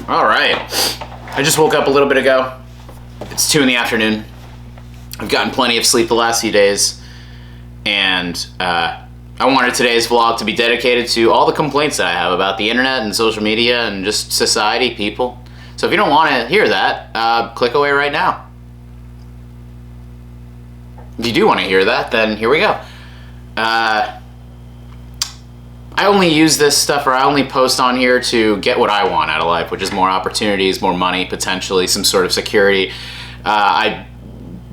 All right. I just woke up a little bit ago. It's 2 in the afternoon. I've gotten plenty of sleep the last few days, and I wanted today's vlog to be dedicated to all the complaints that I have about the internet and social media and just society, people. So if you don't want to hear that, click away right now. If you do want to hear that, then here we go. I only use this stuff, or I only post on here to get what I want out of life, which is more opportunities, more money, potentially some sort of security. I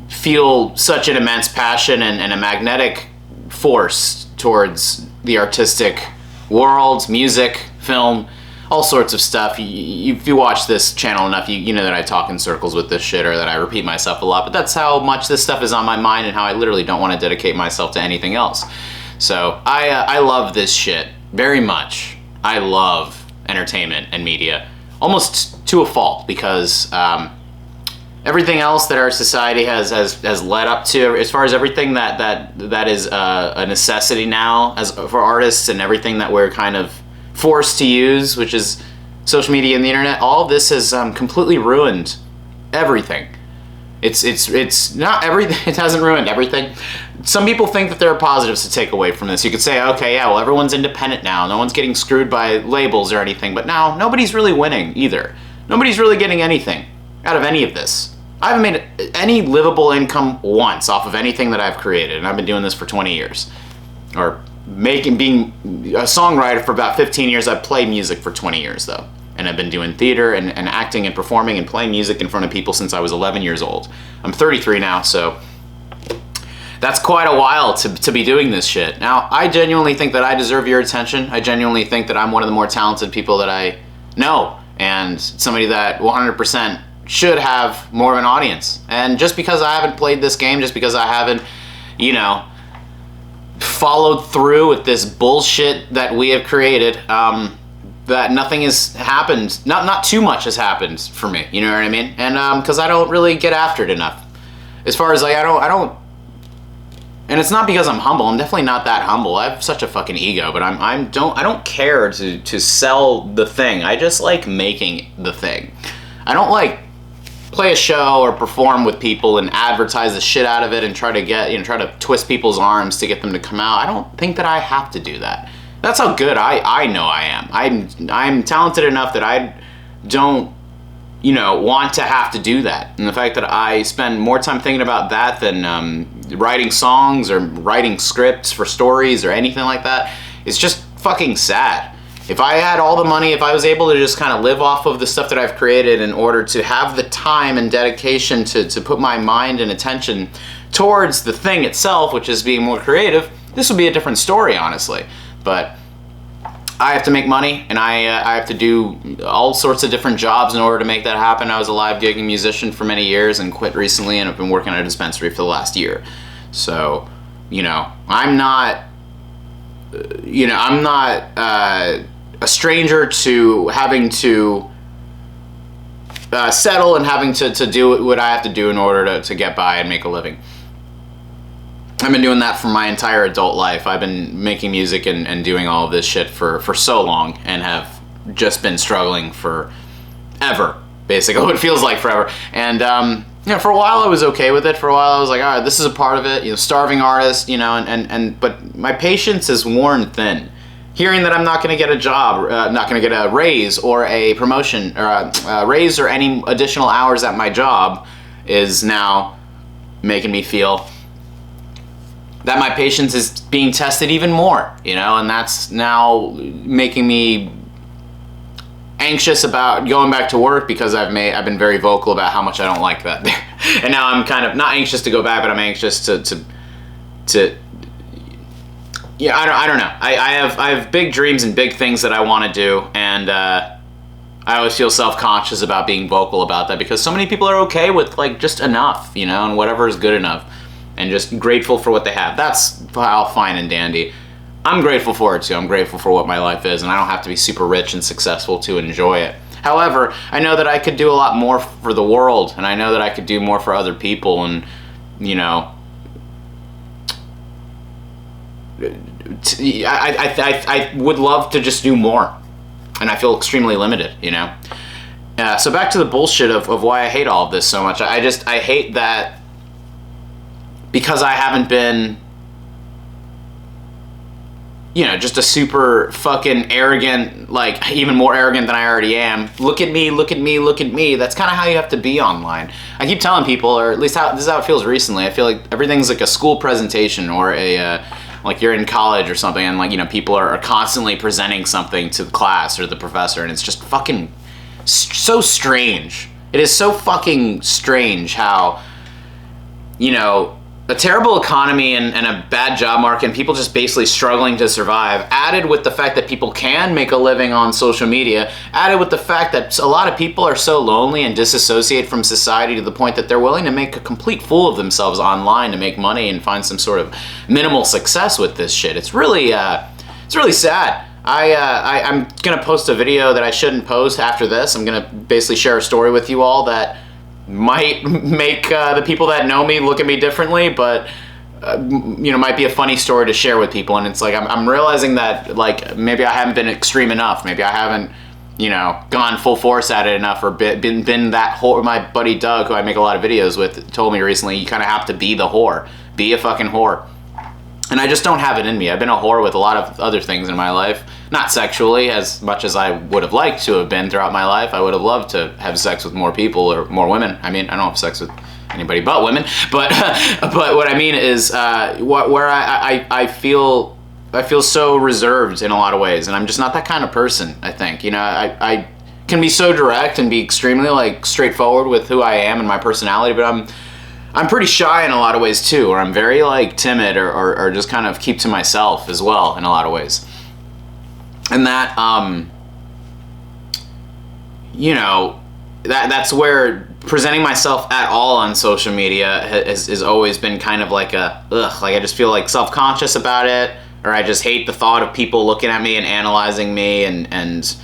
feel such an immense passion and a magnetic force towards the artistic world, music, film, all sorts of stuff. If you watch this channel enough, you know that I talk in circles with this shit, or that I repeat myself a lot, but that's how much this stuff is on my mind and how I literally don't want to dedicate myself to anything else. So I love this shit very much. I love entertainment and media, almost to a fault, because everything else that our society has led up to, as far as everything that is a necessity now as for artists, and everything that we're kind of forced to use, which is social media and the internet, all of this has completely ruined everything. It's not everything. It hasn't ruined everything. Some people think that there are positives to take away from this. You could say, okay, yeah, well, everyone's independent now. No one's getting screwed by labels or anything. But now, nobody's really winning either. Nobody's really getting anything out of any of this. I haven't made any livable income once off of anything that I've created, and I've been doing this for 20 years. Or being a songwriter for about 15 years. I've played music for 20 years, though. And I've been doing theater and acting and performing and playing music in front of people since I was 11 years old. I'm 33 now, so that's quite a while to be doing this shit. Now, I genuinely think that I deserve your attention. I genuinely think that I'm one of the more talented people that I know, and somebody that 100% should have more of an audience. And just because I haven't played this game, just because I haven't, followed through with this bullshit that we have created, that nothing has happened, not too much has happened for me, you know what I mean? And because I don't really get after it enough. As far as like, I don't, and it's not because I'm humble. I'm definitely not that humble. I have such a fucking ego, but I don't care to sell the thing. I just like making the thing. I don't like play a show or perform with people and advertise the shit out of it and try to twist people's arms to get them to come out. I don't think that I have to do that. That's how good I know I am. I'm talented enough that I don't, want to have to do that. And the fact that I spend more time thinking about that than writing songs or writing scripts for stories or anything like that is just fucking sad. If I had all the money, if I was able to just kind of live off of the stuff that I've created in order to have the time and dedication to put my mind and attention towards the thing itself, which is being more creative, this would be a different story, honestly. But I have to make money, and I have to do all sorts of different jobs in order to make that happen. I was a live gigging musician for many years and quit recently, and I've been working at a dispensary for the last year. So, I'm not a stranger to having to settle and having to do what I have to do in order to get by and make a living. I've been doing that for my entire adult life. I've been making music and doing all of this shit for so long, and have just been struggling forever, basically. It feels like forever. And for a while I was okay with it. For a while I was like, all right, this is a part of it. Starving artist, but my patience is worn thin. Hearing that I'm not going to get a job, not going to get a raise or a promotion, or a raise or any additional hours at my job, is now making me feel that my patience is being tested even more, and that's now making me anxious about going back to work, because I've been very vocal about how much I don't like that. And now I'm kind of not anxious to go back, but I'm anxious to yeah, I don't know. I have big dreams and big things that I want to do, and I always feel self-conscious about being vocal about that, because so many people are okay with like just enough, and whatever is good enough, and just grateful for what they have. That's all fine and dandy. I'm grateful for it too. I'm grateful for what my life is, and I don't have to be super rich and successful to enjoy it. However, I know that I could do a lot more for the world, and I know that I could do more for other people, and I would love to just do more, and I feel extremely limited, So back to the bullshit of why I hate all of this so much. I hate that because I haven't been, you know, just a super fucking arrogant, like even more arrogant than I already am. Look at me, look at me, look at me. That's kind of how you have to be online. I keep telling people, or at least this is how it feels recently. I feel like everything's like a school presentation or a, like you're in college or something, and like, you know, people are constantly presenting something to the class or the professor, and it's just fucking so strange. It is so fucking strange how, you know, a terrible economy and a bad job market and people just basically struggling to survive, added with the fact that people can make a living on social media, added with the fact that a lot of people are so lonely and disassociate from society to the point that they're willing to make a complete fool of themselves online to make money and find some sort of minimal success with this shit. It's really sad. I'm gonna post a video that I shouldn't post after this. I'm gonna basically share a story with you all that might make the people that know me look at me differently, but you know, might be a funny story to share with people. And it's like I'm realizing that like maybe I haven't been extreme enough. Maybe I haven't, you know, gone full force at it enough, or been that whore. My buddy Doug, who I make a lot of videos with, told me recently, you kind of have to be the whore, be a fucking whore. And I just don't have it in me. I've been a whore with a lot of other things in my life. Not sexually, as much as I would have liked to have been throughout my life. I would have loved to have sex with more people or more women. I mean, I don't have sex with anybody but women. But but what I mean is where I feel so reserved in a lot of ways. And I'm just not that kind of person, I think. You know, I can be so direct and be extremely like straightforward with who I am and my personality, but I'm pretty shy in a lot of ways too, or I'm very like timid or just kind of keep to myself as well in a lot of ways. And that, you know, that's where presenting myself at all on social media has always been kind of like like I just feel like self-conscious about it, or I just hate the thought of people looking at me and analyzing me and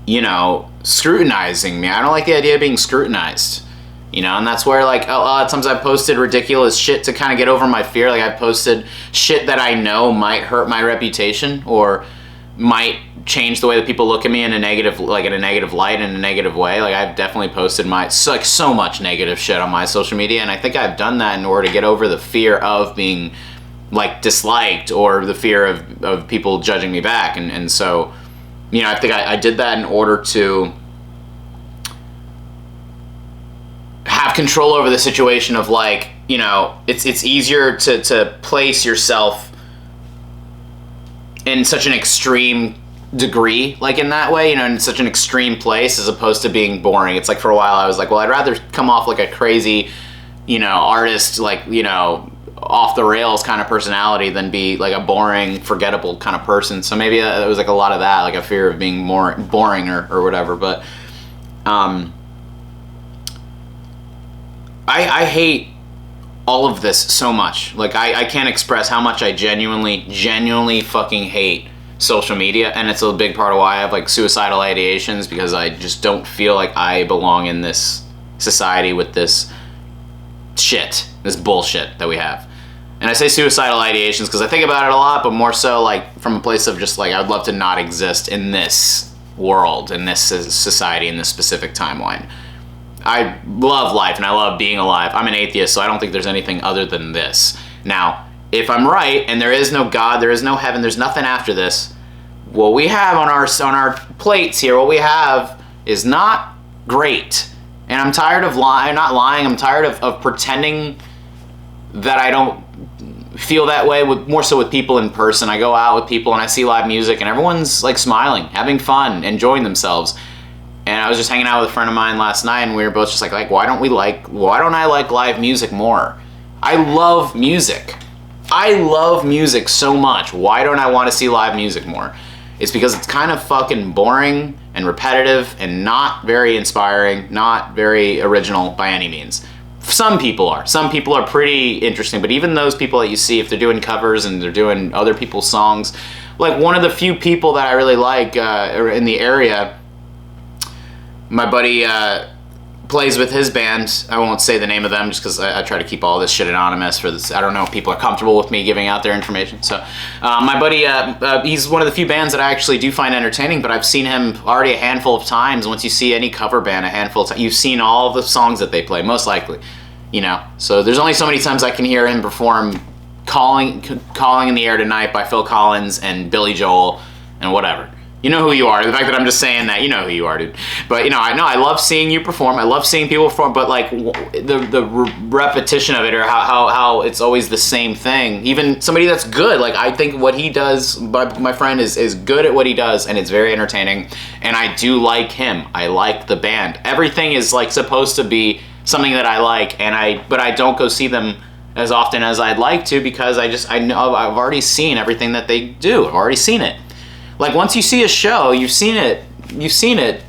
you know, scrutinizing me. I don't like the idea of being scrutinized. You know, and that's where like a lot of times I've posted ridiculous shit to kind of get over my fear. Like I've posted shit that I know might hurt my reputation or might change the way that people look at me in a negative, like in a negative light, in a negative way. Like I've definitely posted so much negative shit on my social media, and I think I've done that in order to get over the fear of being like disliked or the fear of people judging me back. And so, you know, I think I did that in order to have control over the situation of like, you know, it's easier to place yourself in such an extreme degree, like in that way, you know, in such an extreme place as opposed to being boring. It's like for a while I was like, well, I'd rather come off like a crazy, you know, artist, like, you know, off the rails kind of personality than be like a boring, forgettable kind of person. So maybe it was like a lot of that, like a fear of being more boring or whatever. But I hate all of this so much. Like I can't express how much I genuinely fucking hate social media, and it's a big part of why I have like suicidal ideations, because I just don't feel like I belong in this society with this shit, this bullshit that we have. And I say suicidal ideations because I think about it a lot, but more so like from a place of just like I would love to not exist in this world, in this society, in this specific timeline. I love life and I love being alive. I'm an atheist, so I don't think there's anything other than this. Now, if I'm right and there is no God, there is no heaven, there's nothing after this, what we have on our plates here, what we have is not great. And I'm tired of not lying. I'm tired of pretending that I don't feel that way, more so with people in person. I go out with people and I see live music and everyone's like smiling, having fun, enjoying themselves. And I was just hanging out with a friend of mine last night, and we were both just like, why don't I like live music more? I love music. I love music so much. Why don't I want to see live music more? It's because it's kind of fucking boring and repetitive and not very inspiring, not very original by any means. Some people are. Some people are pretty interesting, but even those people that you see, if they're doing covers and they're doing other people's songs, like one of the few people that I really like in the area, my buddy plays with his band. I won't say the name of them just because I try to keep all this shit anonymous for this. I don't know if people are comfortable with me giving out their information. So my buddy, he's one of the few bands that I actually do find entertaining, but I've seen him already a handful of times. Once you see any cover band a handful of times, you've seen all the songs that they play, most likely, you know. So there's only so many times I can hear him perform Calling in the Air Tonight by Phil Collins and Billy Joel and whatever. You know who you are. The fact that I'm just saying that, you know who you are, dude. But, you know, I love seeing you perform. I love seeing people perform. But, like, the repetition of it, or how it's always the same thing. Even somebody that's good. Like, I think what he does, my friend, is good at what he does, and it's very entertaining. And I do like him. I like the band. Everything is, like, supposed to be something that I like. But I don't go see them as often as I'd like to, because I know I've already seen everything that they do. I've already seen it. Like, once you see a show, you've seen it,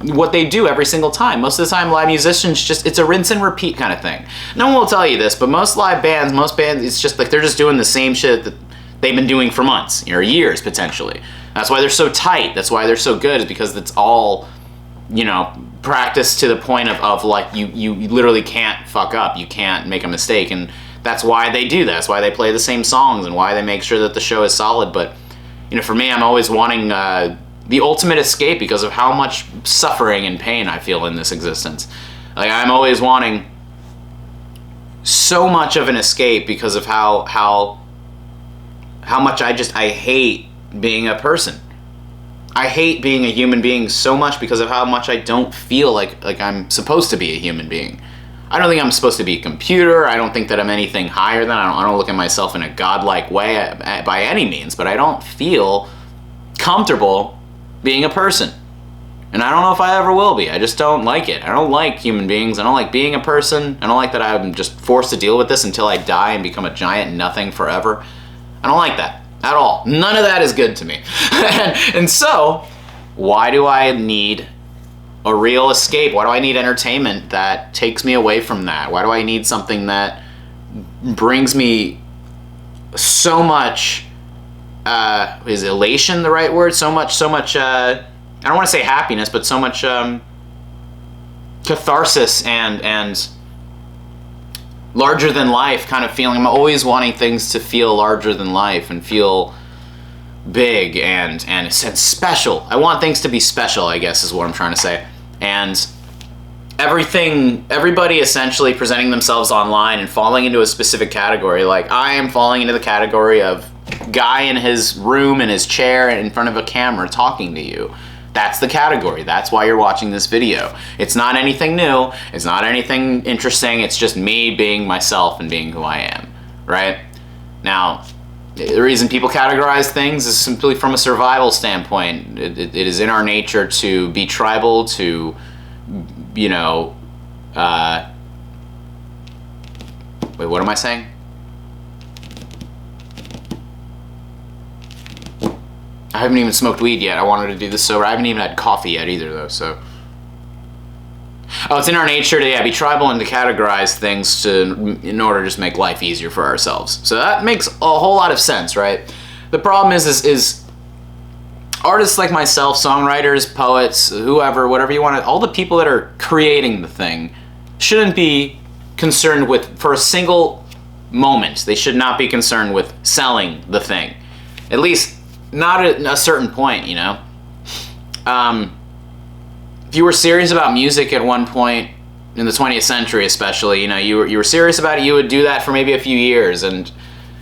what they do every single time. Most of the time, live musicians it's a rinse and repeat kind of thing. No one will tell you this, but most bands, it's just like they're just doing the same shit that they've been doing for months, or years, potentially. That's why they're so tight. That's why they're so good, is because it's all, you know, practice to the point of like, you literally can't fuck up. You can't make a mistake, and that's why they do that. That's why they play the same songs, and why they make sure that the show is solid. But, you know, for me, I'm always wanting the ultimate escape because of how much suffering and pain I feel in this existence. Like, I'm always wanting so much of an escape because of how much I hate being a person. I hate being a human being so much because of how much I don't feel like I'm supposed to be a human being. I don't think I'm supposed to be a computer. I don't think that I'm anything higher than. I don't look at myself in a godlike way by any means, but I don't feel comfortable being a person. And I don't know if I ever will be. I just don't like it. I don't like human beings. I don't like being a person. I don't like that I'm just forced to deal with this until I die and become a giant nothing forever. I don't like that at all. None of that is good to me. And so, why do I need a real escape? Why do I need entertainment that takes me away from that? Why do I need something that brings me so much, is elation the right word? So much, I don't want to say happiness, but so much catharsis and larger than life kind of feeling. I'm always wanting things to feel larger than life and feel big and a sense special. I want things to be special, I guess, is what I'm trying to say. And everybody essentially presenting themselves online and falling into a specific category. Like, I am falling into the category of guy in his room, in his chair, in front of a camera talking to you. That's the category. That's why you're watching this video. It's not anything new. It's not anything interesting. It's just me being myself and being who I am, right? Now, the reason people categorize things is simply from a survival standpoint. It is in our nature to be tribal, to, you know, wait, what am I saying? I haven't even smoked weed yet. I wanted to do this sober. I haven't even had coffee yet either, though, so. Oh, it's in our nature to, be tribal and to categorize things in order to just make life easier for ourselves. So that makes a whole lot of sense, right? The problem is artists like myself, songwriters, poets, whoever, whatever you want to, all the people that are creating the thing shouldn't be concerned with, for a single moment, they should not be concerned with selling the thing. At least, not at a certain point, you know? If you were serious about music at one point, in the 20th century especially, you know, you were serious about it, you would do that for maybe a few years, and,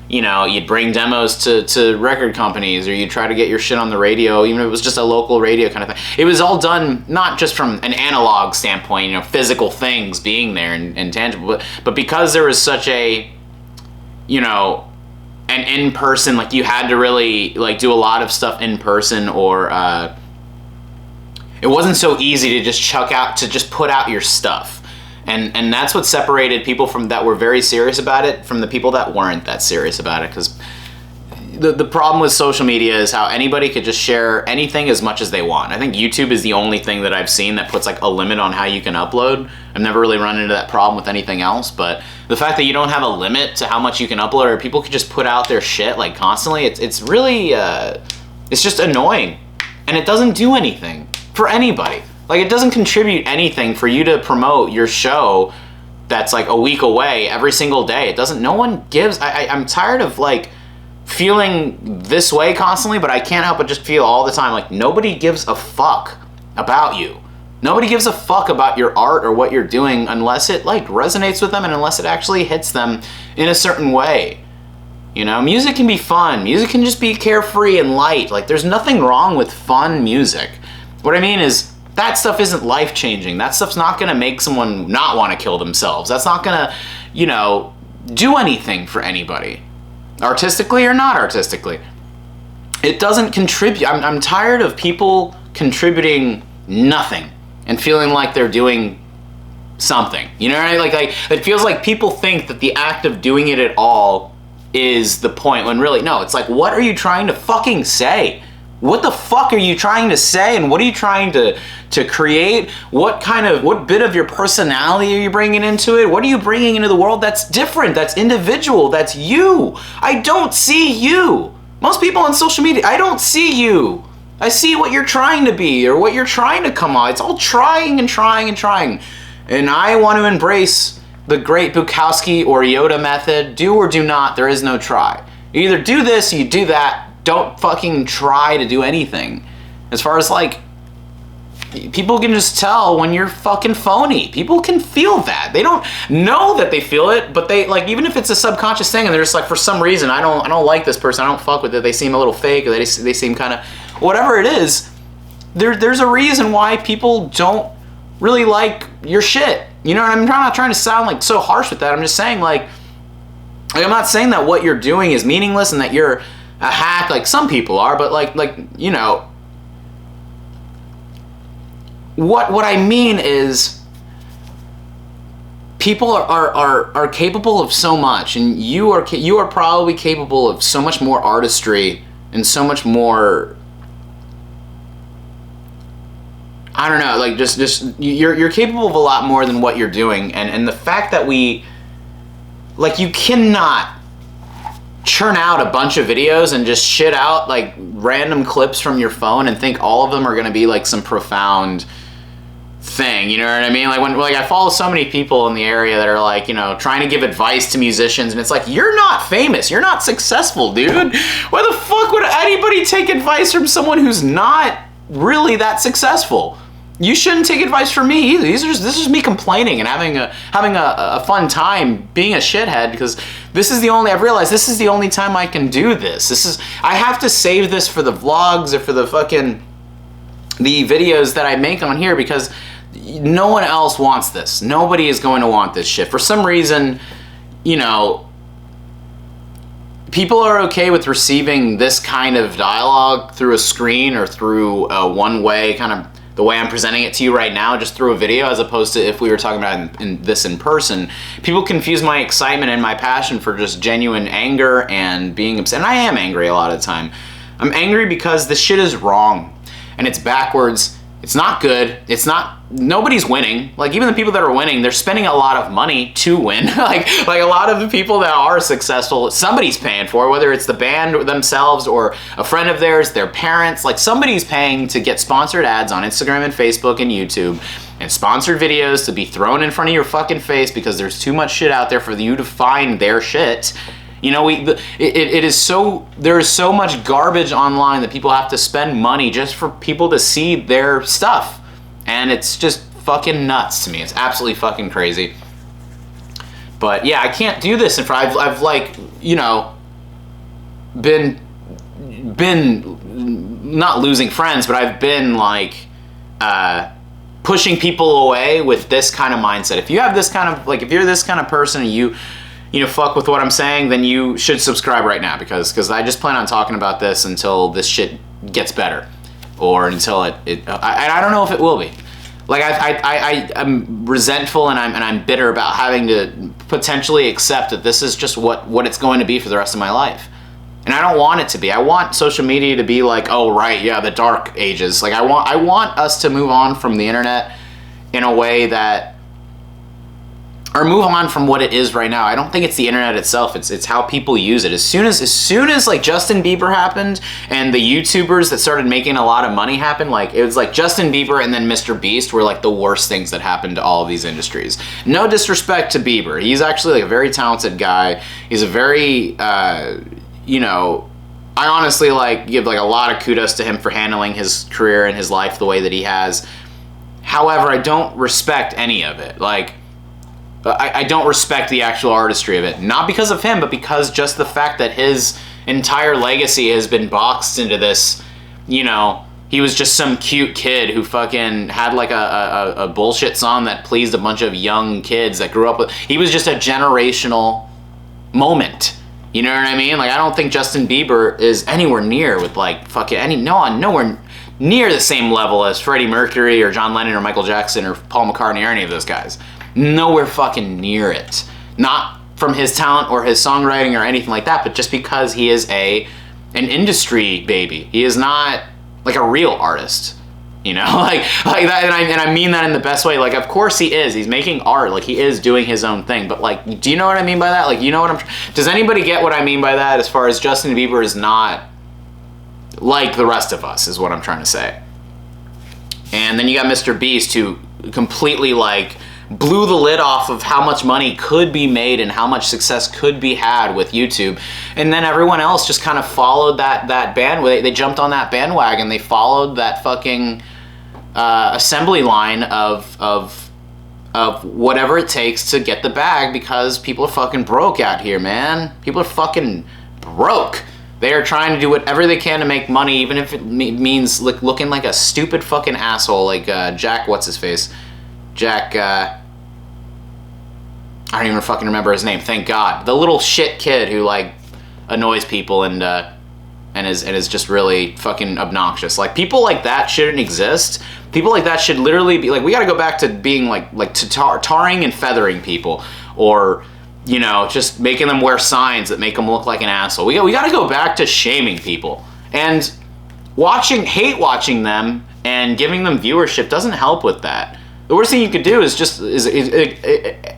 you know, you'd bring demos to record companies, or you'd try to get your shit on the radio, even if it was just a local radio kind of thing. It was all done not just from an analog standpoint, you know, physical things being there and tangible, but because there was such a, you know, an in-person, like, you had to really, like, do a lot of stuff in person, or it wasn't so easy to just put out your stuff. And that's what separated people from that were very serious about it from the people that weren't that serious about it. Because the problem with social media is how anybody could just share anything as much as they want. I think YouTube is the only thing that I've seen that puts, like, a limit on how you can upload. I've never really run into that problem with anything else, but the fact that you don't have a limit to how much you can upload, or people could just put out their shit, like, constantly, it's really, it's just annoying. And it doesn't do anything for anybody. Like, it doesn't contribute anything for you to promote your show that's like a week away every single day. It doesn't, no one gives, I'm tired of like feeling this way constantly, but I can't help but just feel all the time like nobody gives a fuck about you. Nobody gives a fuck about your art or what you're doing unless it like resonates with them and unless it actually hits them in a certain way. You know, music can be fun. Music can just be carefree and light. Like, there's nothing wrong with fun music. What I mean is, that stuff isn't life-changing. That stuff's not gonna make someone not want to kill themselves. That's not gonna, you know, do anything for anybody. Artistically or not artistically. It doesn't contribute. I'm tired of people contributing nothing and feeling like they're doing something. You know what I mean? Like, it feels like people think that the act of doing it at all is the point, when really, no, it's like, what are you trying to fucking say? What the fuck are you trying to say, and what are you trying to create? What bit of your personality are you bringing into it? What are you bringing into the world that's different, that's individual, that's you? I don't see you. Most people on social media, I don't see you. I see what you're trying to be or what you're trying to come on. It's all trying and trying and trying. And I want to embrace the great Bukowski or Yoda method. Do or do not, there is no try. You either do this or you do that. Don't fucking try to do anything. As far as like, people can just tell when you're fucking phony. People can feel that. They don't know that they feel it, but they like, even if it's a subconscious thing and they're just like, for some reason, I don't like this person, I don't fuck with it, they seem a little fake, or they seem kind of, whatever it is, there's a reason why people don't really like your shit. You know what I'm not trying to sound like so harsh with that. I'm just saying like I'm not saying that what you're doing is meaningless and that you're a hack like some people are, but like you know, what I mean is people are capable of so much, and you are probably capable of so much more artistry and so much more, I don't know, like just you're capable of a lot more than what you're doing, and the fact that we, like, you cannot churn out a bunch of videos and just shit out like random clips from your phone and think all of them are going to be like some profound thing, you know what I mean? Like, when I follow so many people in the area that are like, you know, trying to give advice to musicians, and it's like, you're not famous, you're not successful, dude. Why the fuck would anybody take advice from someone who's not really that successful? You shouldn't take advice from me either. This is just me complaining and having a fun time being a shithead, because I've realized this is the only time I can do this. I have to save this for the vlogs or for the videos that I make on here, because no one else wants this. Nobody is going to want this shit. For some reason, you know, people are okay with receiving this kind of dialogue through a screen or through a one-way kind of, the way I'm presenting it to you right now, just through a video, as opposed to if we were talking about this in person. People confuse my excitement and my passion for just genuine anger and being upset. And I am angry a lot of the time. I'm angry because this shit is wrong and it's backwards. It's not good. Nobody's winning. Like, even the people that are winning, they're spending a lot of money to win. like a lot of the people that are successful, somebody's paying for it, whether it's the band themselves or a friend of theirs, their parents. Like, somebody's paying to get sponsored ads on Instagram and Facebook and YouTube, and sponsored videos to be thrown in front of your fucking face because there's too much shit out there for you to find their shit. You know, there's so much garbage online that people have to spend money just for people to see their stuff. And it's just fucking nuts to me. It's absolutely fucking crazy. But yeah, I can't do this in front. I've like, you know, been not losing friends, but I've been like pushing people away with this kind of mindset. If you have this kind of, like, if you're this kind of person and you know, fuck with what I'm saying, then you should subscribe right now, because I just plan on talking about this until this shit gets better, or until I don't know if it will be. Like, I'm resentful and I'm bitter about having to potentially accept that this is just what it's going to be for the rest of my life. And I don't want it to be. I want social media to be like, oh right, yeah, the dark ages. Like, I want us to move on from the internet in a way that or move on from what it is right now. I don't think it's the internet itself. It's how people use it. As soon as like Justin Bieber happened and the YouTubers that started making a lot of money happened, like it was like Justin Bieber and then Mr. Beast were like the worst things that happened to all of these industries. No disrespect to Bieber. He's actually like a very talented guy. He's a very, you know, I honestly like give like a lot of kudos to him for handling his career and his life the way that he has. However, I don't respect any of it. Like, I don't respect the actual artistry of it. Not because of him, but because just the fact that his entire legacy has been boxed into this, you know, he was just some cute kid who fucking had like a bullshit song that pleased a bunch of young kids that grew up with. He was just a generational moment. You know what I mean? Like, I don't think Justin Bieber is anywhere near with like fucking nowhere near the same level as Freddie Mercury or John Lennon or Michael Jackson or Paul McCartney or any of those guys. Nowhere fucking near it. Not from his talent or his songwriting or anything like that, but just because he is an industry baby. He is not like a real artist. You know, like that, and I mean that in the best way. Like, of course he is. He's making art. Like, he is doing his own thing. But like, do you know what I mean by that? Like, you know what does anybody get what I mean by that? As far as Justin Bieber is not like the rest of us, is what I'm trying to say. And then you got Mr. Beast, who completely like blew the lid off of how much money could be made and how much success could be had with YouTube. And then everyone else just kind of followed that bandwagon. They jumped on that bandwagon. They followed that fucking assembly line of whatever it takes to get the bag, because people are fucking broke out here, man. People are fucking broke. They are trying to do whatever they can to make money, even if it means looking like a stupid fucking asshole, like Jack, what's his face? Jack, I don't even fucking remember his name, thank God. The little shit kid who like annoys people and is just really fucking obnoxious. Like, people like that shouldn't exist. People like that should literally be like, we gotta go back to being like to tarring and feathering people, or, you know, just making them wear signs that make them look like an asshole. We gotta go back to shaming people. And hate watching them and giving them viewership doesn't help with that. The worst thing you could do is just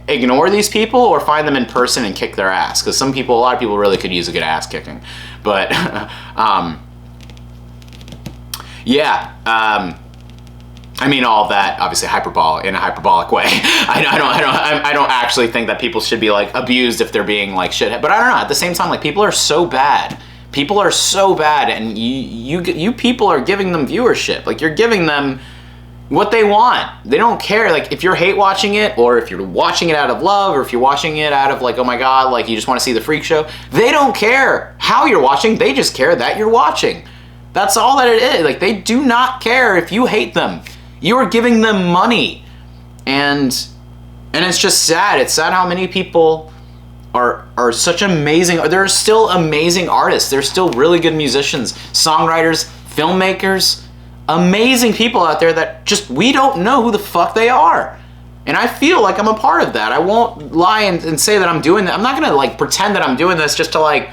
ignore these people, or find them in person and kick their ass. Because a lot of people really could use a good ass kicking. But yeah, I mean, all of that obviously in a hyperbolic way. I don't actually think that people should be like abused if they're being like shithead. But I don't know. At the same time, like, people are so bad. People are so bad, and you people are giving them viewership. Like, you're giving them what they want. They don't care. Like, if you're hate watching it, or if you're watching it out of love, or if you're watching it out of like, oh my God, like you just want to see the freak show, they don't care how you're watching. They just care that you're watching. That's all that it is. Like, they do not care if you hate them. You are giving them money. And it's just sad. It's sad how many people are such amazing. There are still amazing artists. There's still really good musicians, songwriters, filmmakers, amazing people out there that just, we don't know who the fuck they are. And I feel like I'm a part of that. I won't lie and say that I'm doing that. I'm not gonna like pretend that I'm doing this just to like,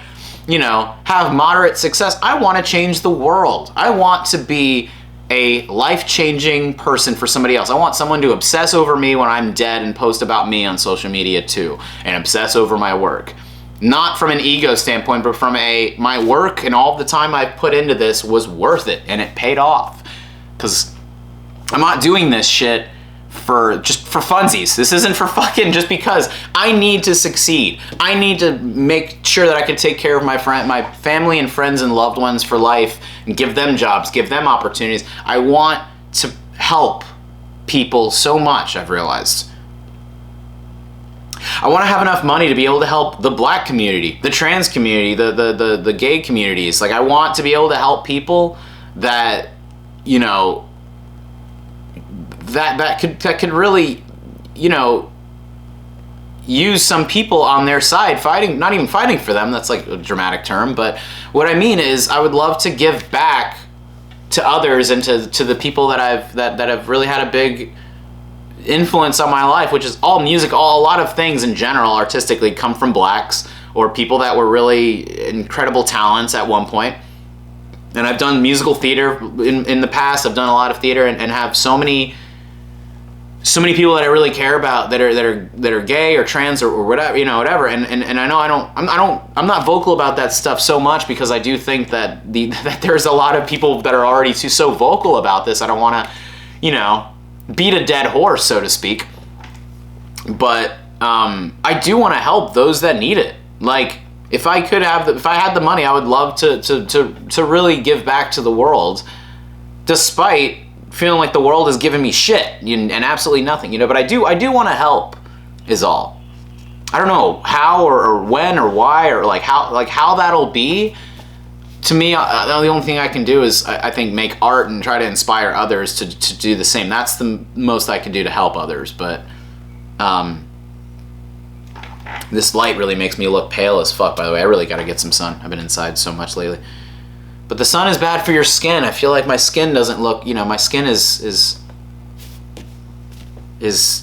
you know, have moderate success. I want to change the world. I want to be a life-changing person for somebody else. I want someone to obsess over me when I'm dead and post about me on social media too, and obsess over my work. Not from an ego standpoint, but from my work and all the time I put into this was worth it, and it paid off. Because I'm not doing this shit just for funsies. This isn't for fucking just because. I need to succeed. I need to make sure that I can take care of my family and friends and loved ones for life, and give them jobs, give them opportunities. I want to help people so much, I've realized. I want to have enough money to be able to help the black community, the trans community, the gay communities. Like, I want to be able to help people that, you know, that could really, you know, use some people on their side fighting, not even fighting for them. That's like a dramatic term, but what I mean is I would love to give back to others and to the people that have really had a big influence on my life, which is all music. A lot of things in general artistically come from blacks or people that were really incredible talents at one point. And I've done musical theater in the past. I've done a lot of theater and have so many so many people that I really care about that are gay or trans or whatever, whatever. And I know I'm not vocal about that stuff so much because I do think that that there's a lot of people that are already so vocal about this. I don't want to, beat a dead horse, so to speak. But I do want to help those that need it. Like, if I had the money, I would love to really give back to the world, despite feeling like the world is giving me shit and absolutely nothing, but I do want to help, is all. I don't know how or when or why or how that'll be. To me, the only thing I can do is I think make art and try to inspire others to do the same. That's the most I can do to help others. But this light really makes me look pale as fuck, by the way. I really got to get some sun. I've been inside so much lately. But the sun is bad for your skin. I feel like my skin doesn't look, my skin is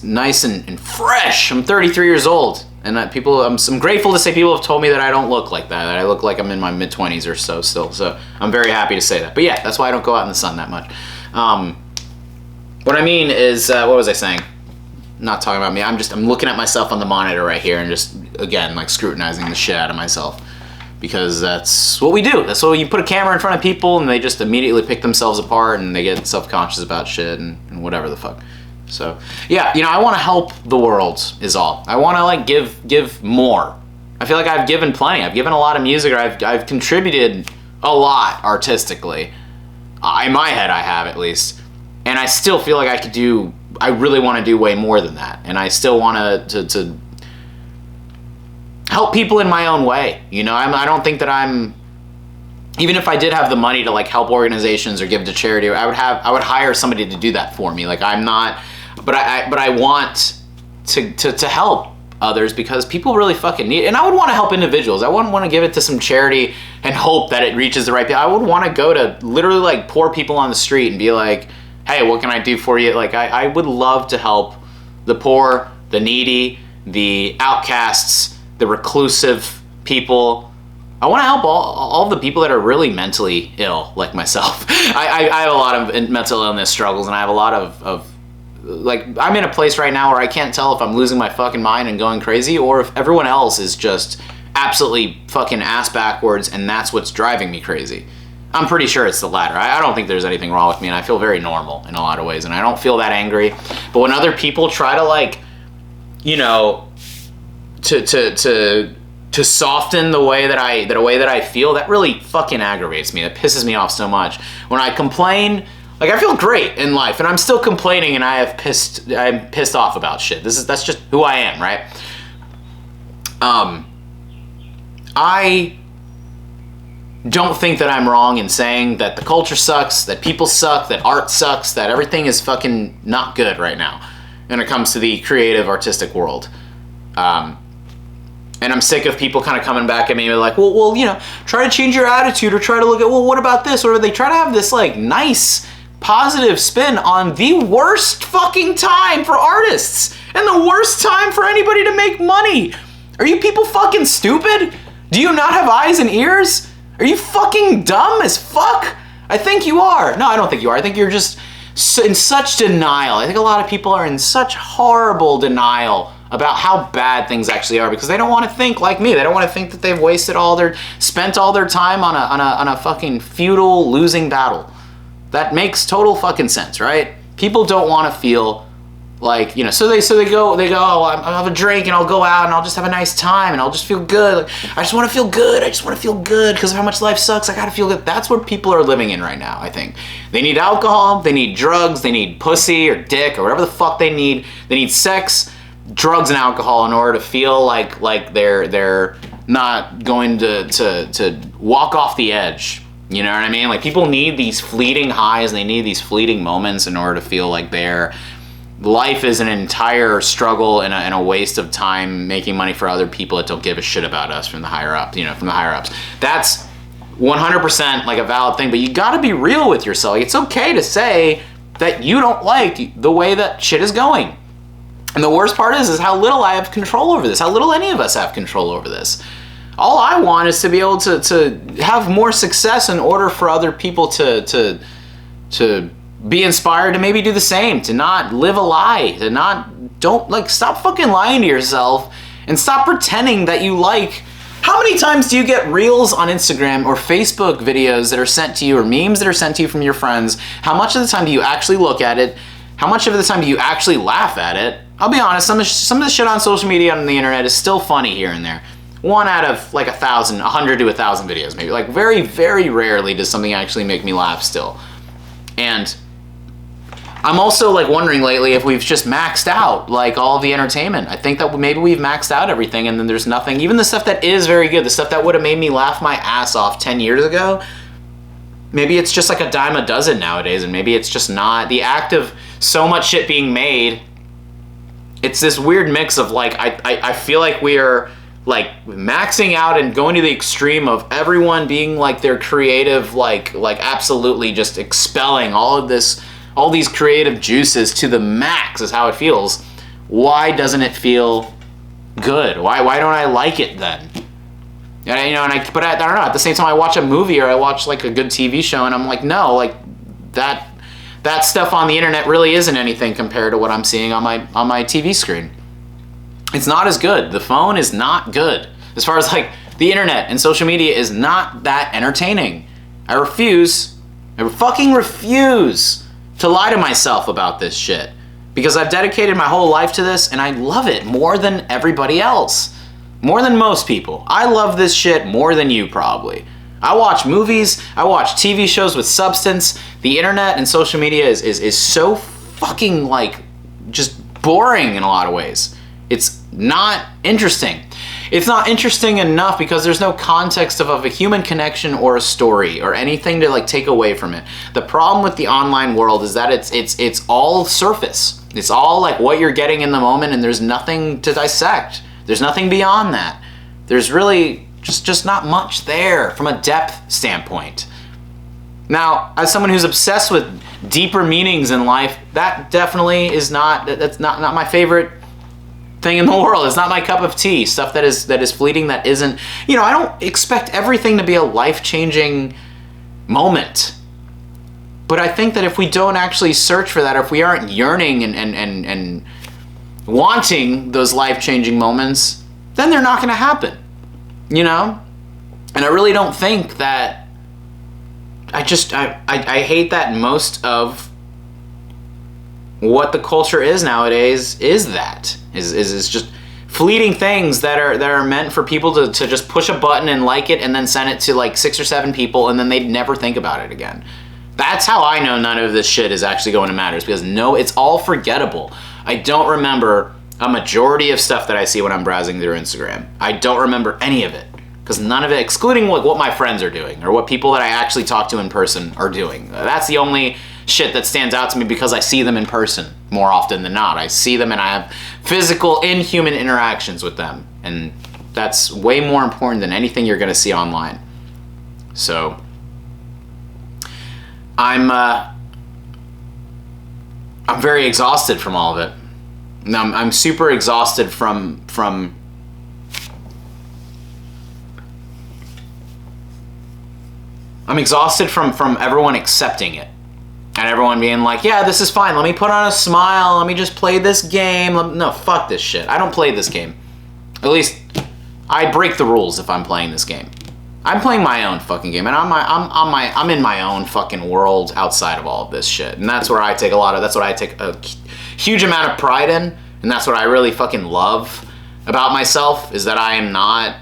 nice and fresh. I'm 33 years old, and I'm grateful to say people have told me that I don't look like that I look like I'm in my mid-20s or so still. So I'm very happy to say that. But yeah, that's why I don't go out in the sun that much. What I mean is, what was I saying? Not talking about me. I'm looking at myself on the monitor right here and just, again, like scrutinizing the shit out of myself. Because that's what we do. That's what you put a camera in front of people and they just immediately pick themselves apart and they get self-conscious about shit and whatever the fuck. So, yeah, I want to help the world is all. I want to give more. I feel like I've given plenty. I've given a lot of music, or I've contributed a lot artistically. In my head, I have, at least. And I still feel like I really want to do way more than that. And I still want to help people in my own way. I don't think that even if I did have the money to help organizations or give to charity, I would hire somebody to do that for me. But I want to help others because people really fucking need it. And I would want to help individuals. I wouldn't want to give it to some charity and hope that it reaches the right people. I would want to go to literally poor people on the street and be like, hey, what can I do for you? I would love to help the poor, the needy, the outcasts, the reclusive people. I want to help all the people that are really mentally ill, like myself. I have a lot of mental illness struggles, and I have a lot of I'm in a place right now where I can't tell if I'm losing my fucking mind and going crazy or if everyone else is just absolutely fucking ass backwards and that's what's driving me crazy. I'm pretty sure it's the latter. I don't think there's anything wrong with me, and I feel very normal in a lot of ways, and I don't feel that angry. But when other people try to to soften the way that I feel, that really fucking aggravates me. That pisses me off so much. When I complain, I feel great in life, and I'm still complaining, and I'm pissed off about shit. That's just who I am, right? I don't think that I'm wrong in saying that the culture sucks, that people suck, that art sucks, that everything is fucking not good right now when it comes to the creative, artistic world. And I'm sick of people kind of coming back at me and like, well, try to change your attitude or try to look at, what about this? Or they try to have this nice, positive spin on the worst fucking time for artists and the worst time for anybody to make money. Are you people fucking stupid? Do you not have eyes and ears? Are you fucking dumb as fuck? I think you are. No, I don't think you are. I think you're just in such denial. I think a lot of people are in such horrible denial about how bad things actually are because they don't want to think like me. They don't want to think that they've spent all their time on a fucking futile losing battle. That makes total fucking sense, right? People don't want to feel so they go, oh, I'll have a drink and I'll go out and I'll just have a nice time and I'll just feel good. I just want to feel good. I just want to feel good because of how much life sucks. I got to feel good. That's what people are living in right now, I think. They need alcohol, they need drugs, they need pussy or dick or whatever the fuck they need. They need sex, drugs, and alcohol in order to feel like they're not going to walk off the edge. You know what I mean? People need these fleeting highs and they need these fleeting moments in order to feel like their life is an entire struggle and a waste of time making money for other people that don't give a shit about us from the higher up, from the higher ups. That's 100% a valid thing, but you gotta be real with yourself. It's okay to say that you don't like the way that shit is going. And the worst part is how little I have control over this, how little any of us have control over this. All I want is to be able to have more success in order for other people to be inspired to maybe do the same, to not live a lie, stop fucking lying to yourself and stop pretending that you like. How many times do you get reels on Instagram or Facebook videos that are sent to you or memes that are sent to you from your friends? How much of the time do you actually look at it? How much of the time do you actually laugh at it? I'll be honest, some of the shit on social media and on the internet is still funny here and there. 1 out of like 100 to 1,000 videos maybe. Like very, very rarely does something actually make me laugh still. And I'm also like wondering lately if we've just maxed out like all the entertainment. I think that maybe we've maxed out everything and then there's nothing, even the stuff that is very good, the stuff that would have made me laugh my ass off 10 years ago, maybe it's just like a dime a dozen nowadays, and maybe it's just not. The act of so much shit being made, it's this weird mix of like, I feel like we are like maxing out and going to the extreme of everyone being like their creative, like absolutely just expelling all these creative juices to the max is how it feels. Why doesn't it feel good? Why don't I like it then? And I don't know, at the same time I watch a movie or I watch like a good TV show and I'm like, no, like that stuff on the internet really isn't anything compared to what I'm seeing on my TV screen. It's not as good. The phone is not good. As far as like the internet and social media is not that entertaining. I fucking refuse to lie to myself about this shit. Because I've dedicated my whole life to this and I love it more than everybody else. More than most people. I love this shit more than you probably. I watch movies, I watch TV shows with substance. The internet and social media is so fucking like just boring in a lot of ways. It's not interesting. It's not interesting enough because there's no context of a human connection or a story or anything to like take away from it. The problem with the online world is that it's all surface. It's all like what you're getting in the moment and there's nothing to dissect. There's nothing beyond that. There's really just not much there from a depth standpoint. Now, as someone who's obsessed with deeper meanings in life, that definitely is that's not my favorite thing in the world. It's not my cup of tea. Stuff that is fleeting, that isn't, I don't expect everything to be a life-changing moment. But I think that if we don't actually search for that, or if we aren't yearning and wanting those life-changing moments, then they're not going to happen. And I really don't think that, I hate that most of what the culture is nowadays is just fleeting things that are meant for people to just push a button and like it and then send it to like 6 or 7 people and then they'd never think about it again. That's how I know none of this shit is actually going to matter, because it's all forgettable. I don't remember a majority of stuff that I see when I'm browsing through Instagram. I don't remember any of it, because none of it, excluding what my friends are doing or what people that I actually talk to in person are doing. That's the only shit that stands out to me because I see them in person more often than not. I see them and I have physical, inhuman interactions with them. And that's way more important than anything you're going to see online. So I'm very exhausted from all of it. Now, I'm super exhausted from everyone accepting it. And everyone being like, yeah, this is fine. Let me put on a smile. Let me just play this game. No, fuck this shit. I don't play this game. At least, I break the rules if I'm playing this game. I'm playing my own fucking game, and I'm in my own fucking world outside of all of this shit. And that's where I take a huge amount of pride in, and that's what I really fucking love about myself, is that I am not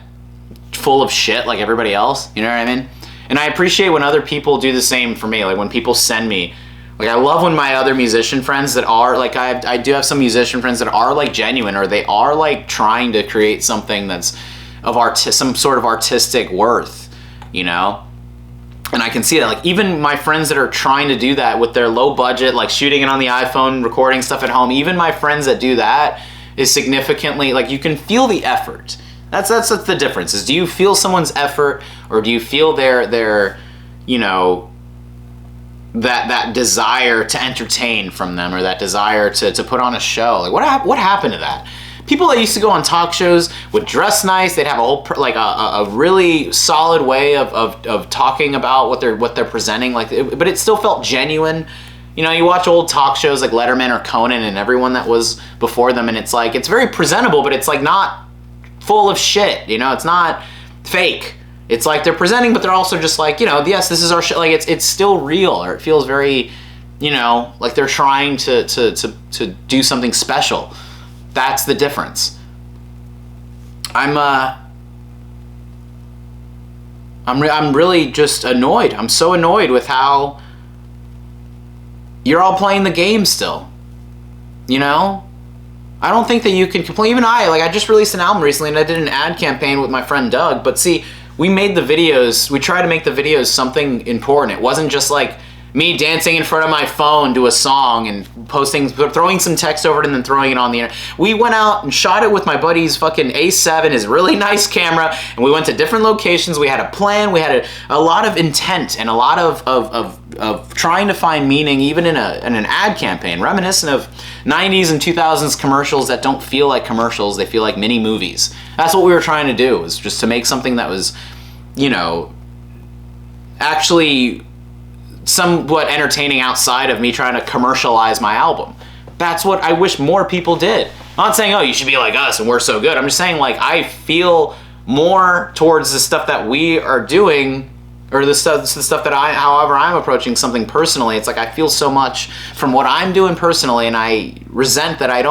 full of shit like everybody else. You know what I mean? And I appreciate when other people do the same for me. Like when people send me, like I love when my other musician friends that are like, I do have some musician friends that are like genuine, or they are like trying to create something that's of some sort of artistic worth, And I can see that, like even my friends that are trying to do that with their low budget, like shooting it on the iPhone, recording stuff at home, even my friends that do that is significantly, like you can feel the effort. That's the difference. Is do you feel someone's effort, or do you feel their that desire to entertain from them, or that desire to put on a show? Like what happened to that? People that used to go on talk shows would dress nice. They'd have a whole a really solid way of talking about what they're presenting. But it still felt genuine. You know, you watch old talk shows like Letterman or Conan and everyone that was before them, and it's like, it's very presentable, but it's like not full of shit, you know? It's not fake. It's like they're presenting, but they're also just like, you know, yes, this is our shit. Like, it's still real, or it feels very, you know, like they're trying to do something special. That's the difference. I'm really just annoyed. I'm so annoyed with how you're all playing the game still. You know? I don't think that you can complain. Even I just released an album recently and I did an ad campaign with my friend Doug, but see, we made the videos, we tried to make the videos something important. It wasn't just like me dancing in front of my phone to a song and posting, throwing some text over it and then throwing it on the internet. We went out and shot it with my buddy's fucking A7, his really nice camera, and we went to different locations. We had a plan, we had a lot of intent and a lot of trying to find meaning even in an ad campaign, reminiscent of 90s and 2000s commercials that don't feel like commercials, they feel like mini movies. That's what we were trying to do, was just to make something that was, you know, actually somewhat entertaining outside of me trying to commercialize my album. That's what I wish more people did. I'm not saying, oh, you should be like us and we're so good. I'm just saying, like, I feel more towards the stuff that we are doing, or the stuff that however I'm approaching something personally. It's like I feel so much from what I'm doing personally, and I resent that I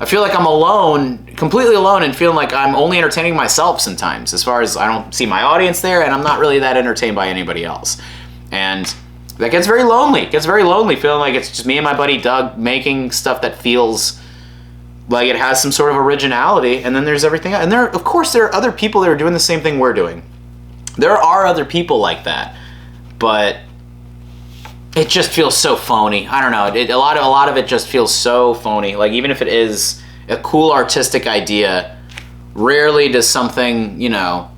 feel like I'm alone, completely alone, and feeling like I'm only entertaining myself sometimes, as far as I don't see my audience there, and I'm not really that entertained by anybody else. And that gets very lonely. It gets very lonely feeling like it's just me and my buddy Doug making stuff that feels like it has some sort of originality, and then there's everything else. And of course, there are other people that are doing the same thing we're doing. There are other people like that, but it just feels so phony. I don't know. A lot of it just feels so phony. Like, even if it is a cool artistic idea, rarely does something, you know,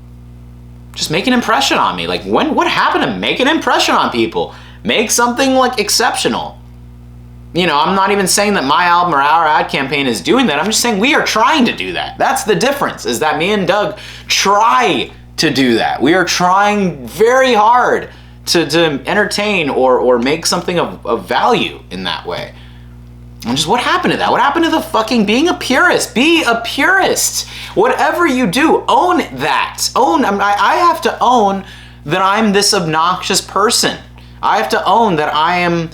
just make an impression on me. Like, what happened to make an impression on people? Make something, like, exceptional. You know, I'm not even saying that my album or our ad campaign is doing that. I'm just saying we are trying to do that. That's the difference, is that me and Doug try to do that. We are trying very hard to entertain or make something of value in that way. And just what happened to that? What happened to the fucking being a purist? Be a purist. Whatever you do, own that. I have to own that I'm this obnoxious person. I have to own that I am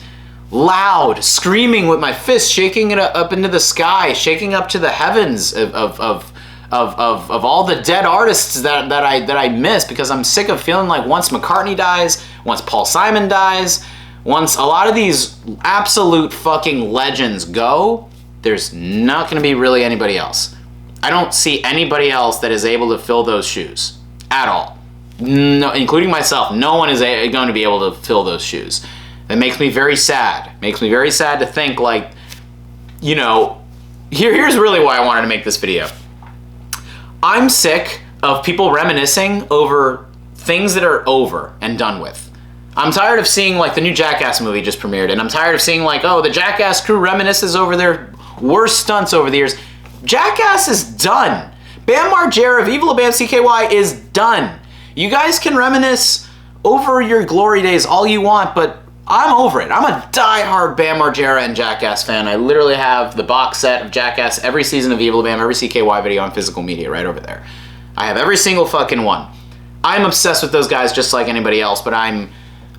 loud, screaming with my fist, shaking it up into the sky, shaking up to the heavens of all the dead artists that I miss, because I'm sick of feeling like once McCartney dies, once Paul Simon dies, once a lot of these absolute fucking legends go, there's not going to be really anybody else. I don't see anybody else that is able to fill those shoes at all. No, including myself. No one is going to be able to fill those shoes. That makes me very sad. Makes me very sad to think, like, you know, here's really why I wanted to make this video. I'm sick of people reminiscing over things that are over and done with. I'm tired of seeing, like, the new Jackass movie just premiered, and I'm tired of seeing, like, oh, the Jackass crew reminisces over their worst stunts over the years. Jackass is done. Bam Margera of Evil Bam CKY is done. You guys can reminisce over your glory days all you want, but I'm over it. I'm a die-hard Bam Margera and Jackass fan. I literally have the box set of Jackass, every season of Evil Bam, every CKY video on physical media right over there. I have every single fucking one. I'm obsessed with those guys just like anybody else, but I'm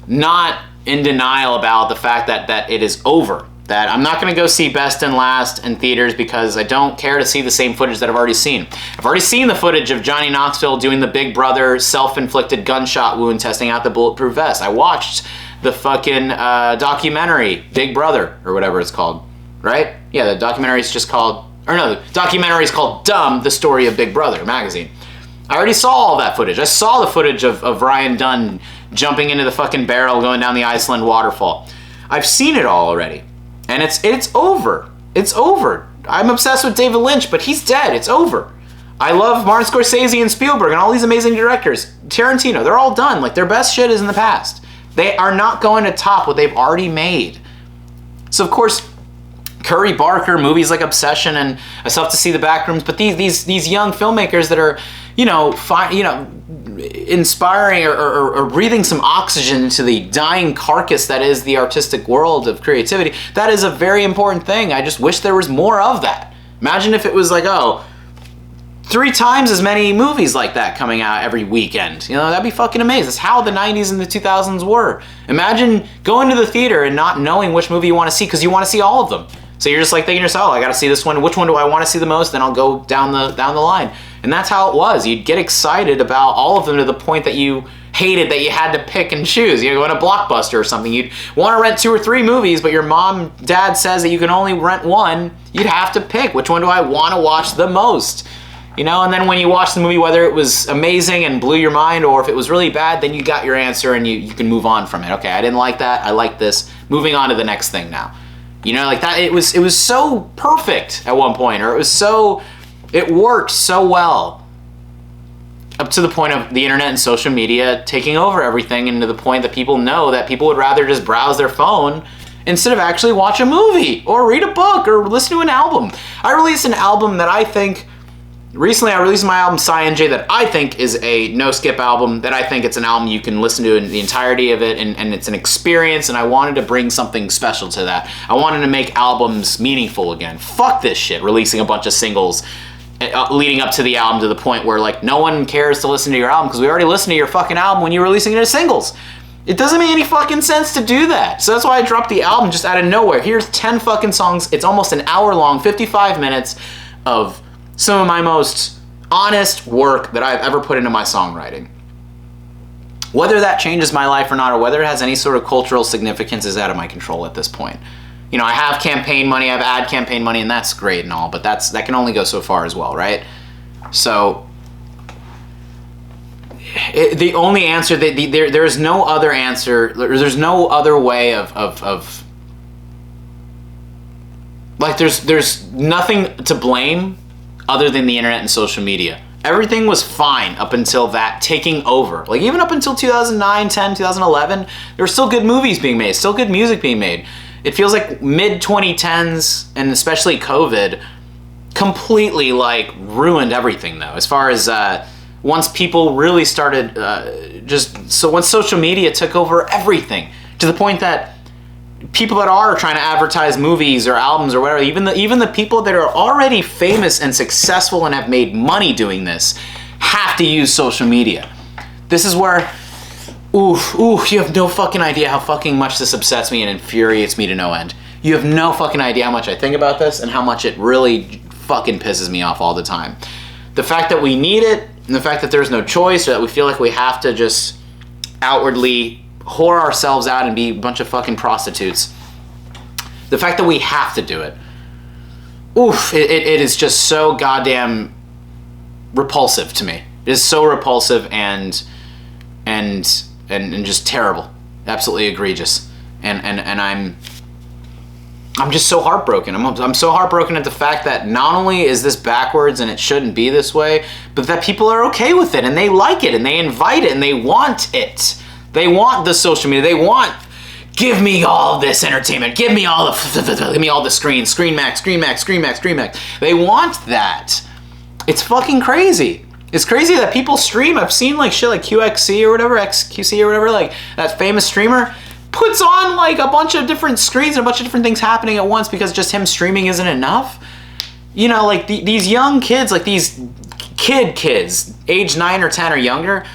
not in denial about the fact that it is over. That I'm not going to go see Best and Last in theaters because I don't care to see the same footage that I've already seen. I've already seen the footage of Johnny Knoxville doing the Big Brother self-inflicted gunshot wound, testing out the bulletproof vest. I watched the fucking documentary, Big Brother, or whatever it's called, right? Yeah, the documentary is just called, or no, the documentary is called Dumb, the Story of Big Brother magazine. I already saw all that footage. I saw the footage of Ryan Dunn jumping into the fucking barrel, going down the Iceland waterfall. I've seen it all already. And it's over. It's over. I'm obsessed with David Lynch, but he's dead. It's over. I love Martin Scorsese and Spielberg and all these amazing directors. Tarantino, they're all done. Like, their best shit is in the past. They are not going to top what they've already made. So, of course, Curry Barker, movies like Obsession, and I still have to see The Backrooms, but these young filmmakers that are inspiring or breathing some oxygen into the dying carcass that is the artistic world of creativity. That is a very important thing. I just wish there was more of that. Imagine if it was like, 3 times as many movies like that coming out every weekend. That'd be fucking amazing. That's how the 90s and the 2000s were. Imagine going to the theater and not knowing which movie you want to see because you want to see all of them. So you're just like thinking to yourself, I got to see this one. Which one do I want to see the most? Then I'll go down the line. And that's how it was. You'd get excited about all of them to the point that you hated that you had to pick and choose. You go in a Blockbuster or something. You'd want to rent 2 or 3 movies, but your mom, dad says that you can only rent one. You'd have to pick. Which one do I want to watch the most? And then when you watch the movie, whether it was amazing and blew your mind or if it was really bad, then you got your answer and you can move on from it. Okay, I didn't like that. I like this. Moving on to the next thing now. Like that. It was so perfect at one point, or it worked so well. Up to the point of the internet and social media taking over everything, and to the point that people know that people would rather just browse their phone instead of actually watch a movie or read a book or listen to an album. I released an album that I think... Recently, I released my album, Cyan-J, that I think is a no-skip album, that I think it's an album you can listen to in the entirety of it, and it's an experience, and I wanted to bring something special to that. I wanted to make albums meaningful again. Fuck this shit, releasing a bunch of singles leading up to the album to the point where, like, no one cares to listen to your album because we already listened to your fucking album when you were releasing it as singles. It doesn't make any fucking sense to do that. So that's why I dropped the album just out of nowhere. Here's 10 fucking songs. It's almost an hour long, 55 minutes of some of my most honest work that I've ever put into my songwriting. Whether that changes my life or not, or whether it has any sort of cultural significance, is out of my control at this point. I have campaign money, I have ad campaign money, and that's great and all, but that can only go so far as well, right? So, the only answer, there's no other answer, there's no other way of like, there's nothing to blame other than the internet and social media. Everything was fine up until that taking over. Like, even up until 2009, 10, 2011, there were still good movies being made, still good music being made. It feels like mid-2010s, and especially COVID, completely, like, ruined everything, though. As far as, once people really started, once social media took over everything, to the point that people that are trying to advertise movies or albums or whatever, even the people that are already famous and successful and have made money doing this, have to use social media. This is where, you have no fucking idea how fucking much this upsets me and infuriates me to no end. You have no fucking idea how much I think about this and how much it really fucking pisses me off all the time. The fact that we need it, and the fact that there's no choice, or that we feel like we have to just outwardly whore ourselves out and be a bunch of fucking prostitutes. The fact that we have to do it. It is just so goddamn repulsive to me. It is so repulsive and just terrible. Absolutely egregious. And I'm just so heartbroken. I'm so heartbroken at the fact that not only is this backwards and it shouldn't be this way, but that people are okay with it and they like it and they invite it and they want it. They want the social media. They want, give me all this entertainment. Give me all the Screen Max. They want that. It's fucking crazy. It's crazy that people stream. I've seen like shit like QXC or whatever, XQC or whatever, like that famous streamer puts on like a bunch of different screens and a bunch of different things happening at once because just him streaming isn't enough. Like these young kids, like these kids, age 9 or 10 or younger,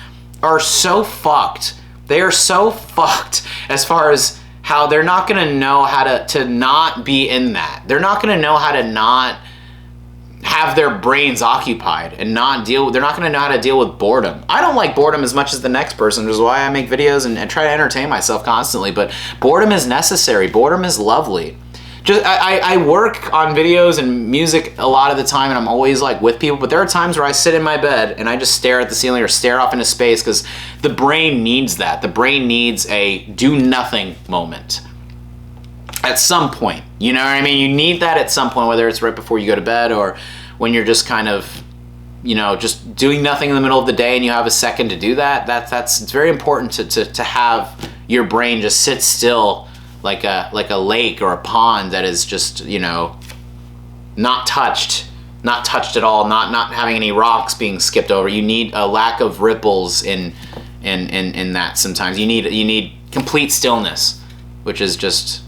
are so fucked. They are so fucked as far as how they're not going to know how to not be in that. They're not going to know how to not have their brains occupied and they're not going to know how to deal with boredom. I don't like boredom as much as the next person, which is why I make videos and try to entertain myself constantly, but boredom is necessary. Boredom is lovely. I work on videos and music a lot of the time, and I'm always like with people, but there are times where I sit in my bed and I just stare at the ceiling or stare off into space because the brain needs that. The brain needs a do nothing moment at some point. You know what I mean? You need that at some point, whether it's right before you go to bed or when you're just kind of, just doing nothing in the middle of the day and you have a second to do that. It's very important to have your brain just sit still like a lake or a pond that is just, not touched not touched at all, not having any rocks being skipped over. You need a lack of ripples in that sometimes. You need complete stillness, which is just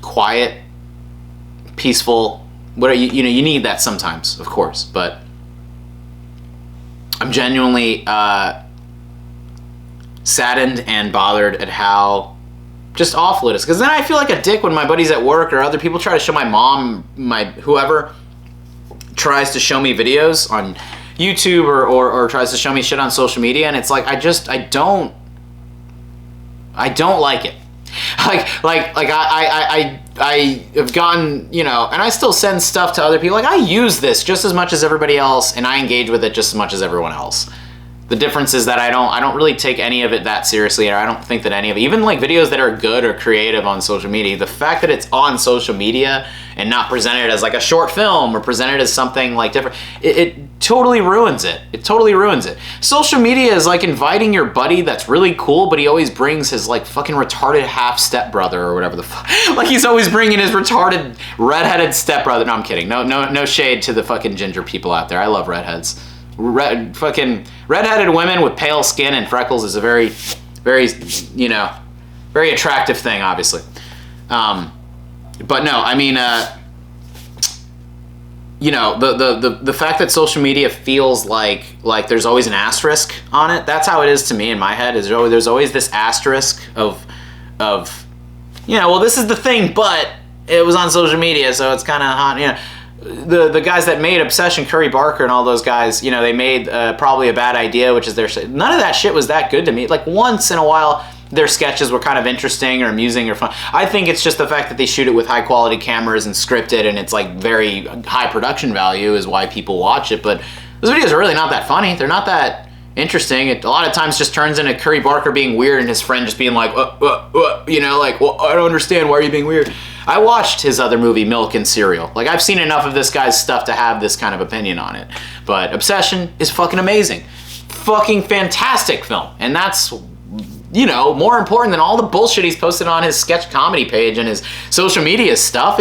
quiet, peaceful. You need that sometimes, of course, but I'm genuinely saddened and bothered at how just awful it is. Because then I feel like a dick when my buddies at work or other people try to show my mom, whoever tries to show me videos on YouTube or tries to show me shit on social media, and it's like I don't like it. I have gotten, and I still send stuff to other people. Like, I use this just as much as everybody else, and I engage with it just as much as everyone else. The difference is that I don't really take any of it that seriously, or I don't think that any of it, even like videos that are good or creative on social media, the fact that it's on social media and not presented as like a short film or presented as something like different, it totally ruins it. It totally ruins it. Social media is like inviting your buddy that's really cool, but he always brings his like fucking retarded half stepbrother or whatever the fuck. Like, he's always bringing his retarded redheaded stepbrother. No, I'm kidding. No shade to the fucking ginger people out there. I love redheads. Fucking redheaded women with pale skin and freckles is a very, very, very attractive thing, obviously. But no, I mean, the fact that social media feels like there's always an asterisk on it. That's how it is to me in my head. There's always this asterisk of well, this is the thing, but it was on social media, so it's kind of hot, The guys that made Obsession, Curry Barker and all those guys, they made probably a bad idea, which is none of that shit was that good to me. Like, once in a while, their sketches were kind of interesting or amusing or fun. I think it's just the fact that they shoot it with high quality cameras and scripted, and it's like very high production value is why people watch it. But those videos are really not that funny. They're not that interesting. It a lot of times just turns into Curry Barker being weird and his friend just being like, like, well, I don't understand. Why are you being weird? I watched his other movie, Milk and Cereal. Like, I've seen enough of this guy's stuff to have this kind of opinion on it. But Obsession is fucking amazing. Fucking fantastic film. And that's, more important than all the bullshit he's posted on his sketch comedy page and his social media stuff.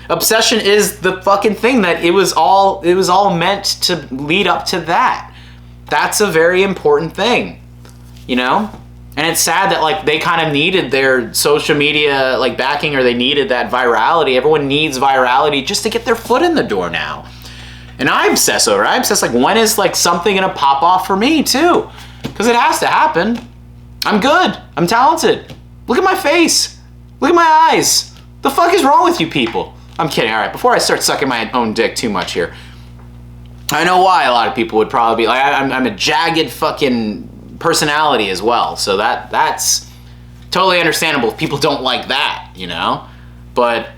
Obsession is the fucking thing that it was all meant to lead up to that. That's a very important thing, And it's sad that, like, they kind of needed their social media, like, backing, or they needed that virality. Everyone needs virality just to get their foot in the door now. And I obsess over it. I obsess, like, when is, like, something gonna pop off for me, too? Because it has to happen. I'm good. I'm talented. Look at my face. Look at my eyes. The fuck is wrong with you people? I'm kidding. All right, before I start sucking my own dick too much here, I know why a lot of people would probably be like, I'm a jagged fucking personality as well, so that's totally understandable if people don't like that, but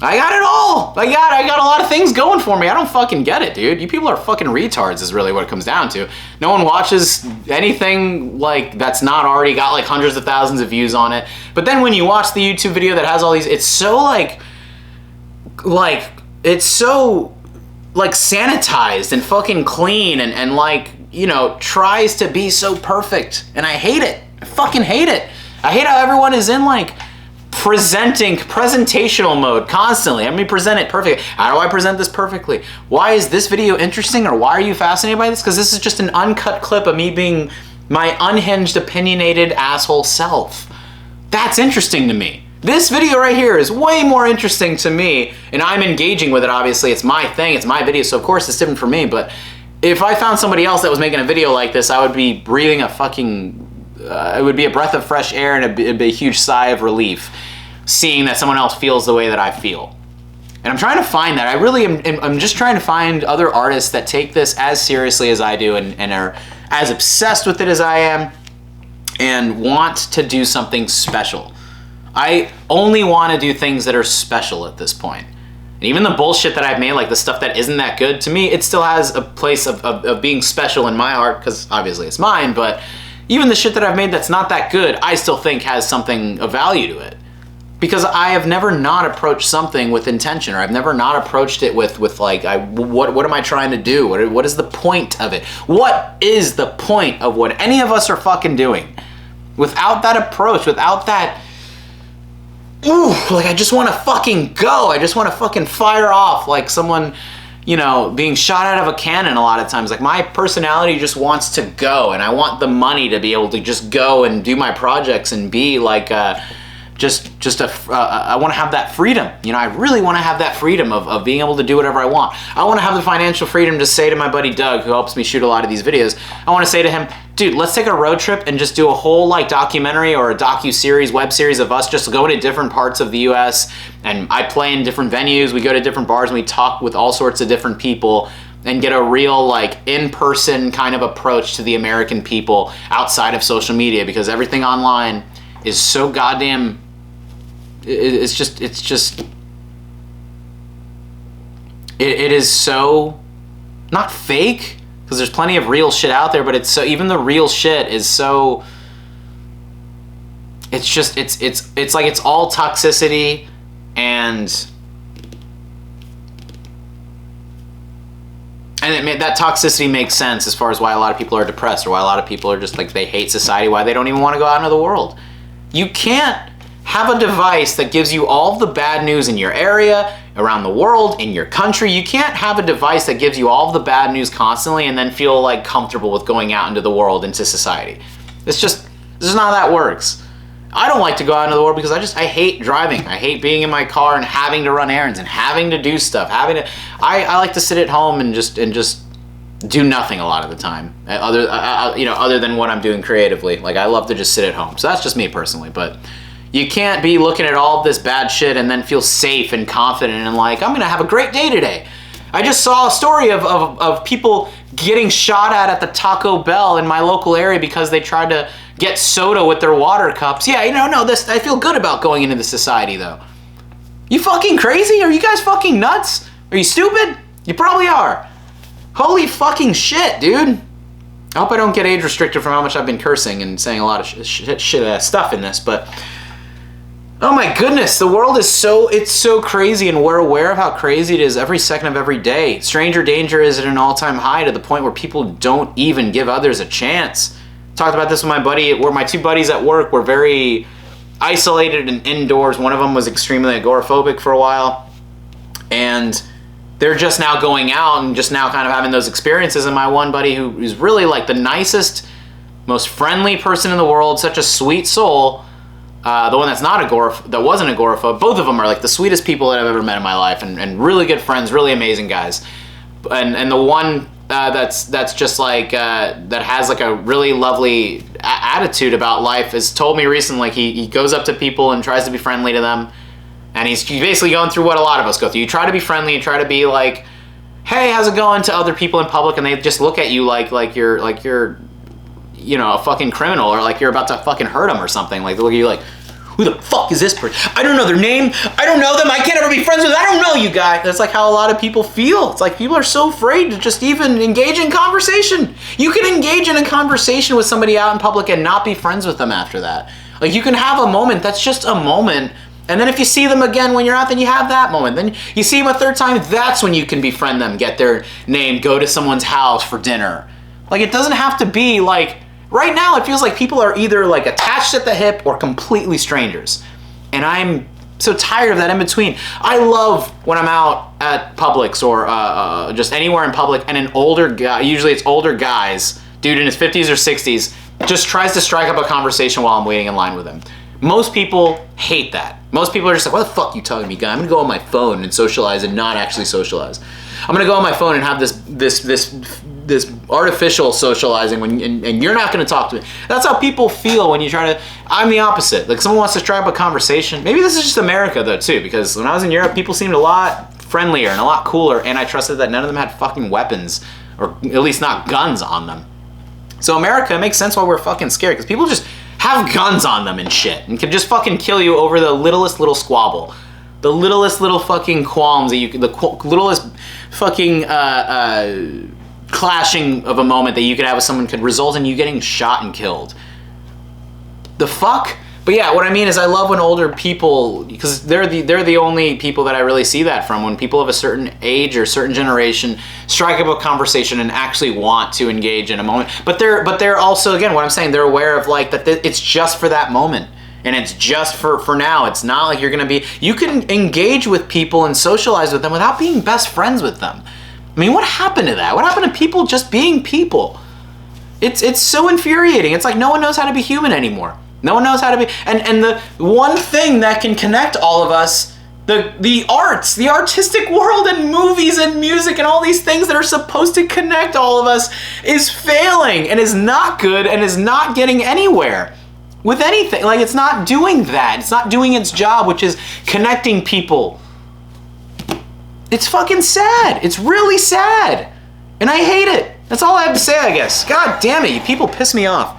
I got it all. I got a lot of things going for me. I don't fucking get it, dude. You people are fucking retards is really what it comes down to. No one watches anything like that's not already got like hundreds of thousands of views on it. But then when you watch the YouTube video that has all these, it's so it's so like sanitized and fucking clean and like, tries to be so perfect. And I hate it. I fucking hate it. I hate how everyone is in like presentational mode constantly. Let me present it perfectly. How do I present this perfectly? Why is this video interesting, or why are you fascinated by this? Because this is just an uncut clip of me being my unhinged, opinionated asshole self. That's interesting to me. This video right here is way more interesting to me, and I'm engaging with it, obviously. It's my thing, it's my video, so of course it's different for me, but if I found somebody else that was making a video like this, I would be breathing a fucking, it would be a breath of fresh air and it'd be a huge sigh of relief seeing that someone else feels the way that I feel. And I'm trying to find that. I really I'm just trying to find other artists that take this as seriously as I do and are as obsessed with it as I am and want to do something special. I only want to do things that are special at this point. And even the bullshit that I've made, like the stuff that isn't that good, to me, it still has a place of being special in my heart, because obviously it's mine, but even the shit that I've made that's not that good, I still think has something of value to it. Because I have never not approached something with intention, or I've never not approached it with like, what am I trying to do? What is the point of it? What is the point of what any of us are fucking doing? Without that approach, without that ooh, like I just want to fucking go. I just want to fucking fire off like someone, you know, being shot out of a cannon a lot of times. Like my personality just wants to go, and I want the money to be able to just go and do my projects and be like I want to have that freedom. You know, I really want to have that freedom of being able to do whatever I want. I want to have the financial freedom to say to my buddy Doug, who helps me shoot a lot of these videos, I want to say to him, dude, let's take a road trip and just do a whole like documentary or a docu-series, web series of us just going to different parts of the US, and I play in different venues, we go to different bars and we talk with all sorts of different people and get a real like in-person kind of approach to the American people outside of social media, because everything online is so goddamn, it is so not fake, because there's plenty of real shit out there, but it's so, even the real shit is so, it's just it's like it's all toxicity, and that toxicity makes sense as far as why a lot of people are depressed, or why a lot of people are just like, they hate society, why they don't even want to go out into the world. You can't have a device that gives you all the bad news in your area, around the world, in your country. You can't have a device that gives you all the bad news constantly and then feel like comfortable with going out into the world, into society. This is not how that works. I don't like to go out into the world because I hate driving. I hate being in my car and having to run errands and having to do stuff. I like to sit at home and just do nothing a lot of the time, other than what I'm doing creatively. Like, I love to just sit at home. So that's just me personally, but you can't be looking at all of this bad shit and then feel safe and confident and like, I'm gonna have a great day today. I just saw a story of people getting shot at the Taco Bell in my local area because they tried to get soda with their water cups. Yeah, I feel good about going into the society though. You fucking crazy? Are you guys fucking nuts? Are you stupid? You probably are. Holy fucking shit, dude. I hope I don't get age restricted from how much I've been cursing and saying a lot of shit stuff in this, but oh my goodness, the world is so crazy, and we're aware of how crazy it is every second of every day. Stranger danger is at an all-time high, to the point where people don't even give others a chance. Talked about this with my buddy, where my two buddies at work were very isolated and indoors. One of them was extremely agoraphobic for a while, and they're just now going out and just now kind of having those experiences. And my one buddy, who's really like the nicest, most friendly person in the world, such a sweet soul, the one that's not that wasn't agoraphobic, both of them are like the sweetest people that I've ever met in my life, and really good friends, really amazing guys. And the one that's just like that has like a really lovely attitude about life has told me recently, like he goes up to people and tries to be friendly to them, and he's basically going through what a lot of us go through. You try to be friendly, you try to be like, hey, how's it going, to other people in public, and they just look at you like you're a fucking criminal, or like you're about to fucking hurt them or something. Like, they look at you like, who the fuck is this person? I don't know their name. I don't know them. I can't ever be friends with them. I don't know you guys. That's like how a lot of people feel. It's like people are so afraid to just even engage in conversation. You can engage in a conversation with somebody out in public and not be friends with them after that. Like, you can have a moment. That's just a moment. And then if you see them again when you're out, then you have that moment. Then you see them a third time. That's when you can befriend them, get their name, go to someone's house for dinner. Like, it doesn't have to be like, right now it feels like people are either like attached at the hip or completely strangers. And I'm so tired of that in between. I love when I'm out at Publix or just anywhere in public, and an older guy, usually it's older guys, dude in his 50s or 60s, just tries to strike up a conversation while I'm waiting in line with him. Most people hate that. Most people are just like, what the fuck you talking to me, guy? I'm gonna go on my phone and socialize and not actually socialize. I'm gonna go on my phone and have this artificial socializing and you're not gonna talk to me. That's how people feel when you try to. I'm the opposite. Like, someone wants to strike up a conversation. Maybe this is just America though too, because when I was in Europe, people seemed a lot friendlier and a lot cooler, and I trusted that none of them had fucking weapons, or at least not guns on them. So America, it makes sense why we're fucking scared, because people just have guns on them and shit, and can just fucking kill you over the littlest little squabble. The littlest little fucking qualms that littlest fucking clashing of a moment that you could have with someone could result in you getting shot and killed. The fuck? But yeah, what I mean is, I love when older people, because they're the only people that I really see that from, when people of a certain age or certain generation strike up a conversation and actually want to engage in a moment. But they're also, again, what I'm saying, they're aware of like that it's just for that moment. And it's just for now. It's not like you're gonna be, you can engage with people and socialize with them without being best friends with them. I mean, what happened to that? What happened to people just being people? It's so infuriating. It's like no one knows how to be human anymore. No one knows how to be, and the one thing that can connect all of us, the arts, the artistic world and movies and music and all these things that are supposed to connect all of us, is failing and is not good and is not getting anywhere with anything. Like, it's not doing that. It's not doing its job, which is connecting people. It's fucking sad. It's really sad. And I hate it. That's all I have to say, I guess. God damn it, you people piss me off.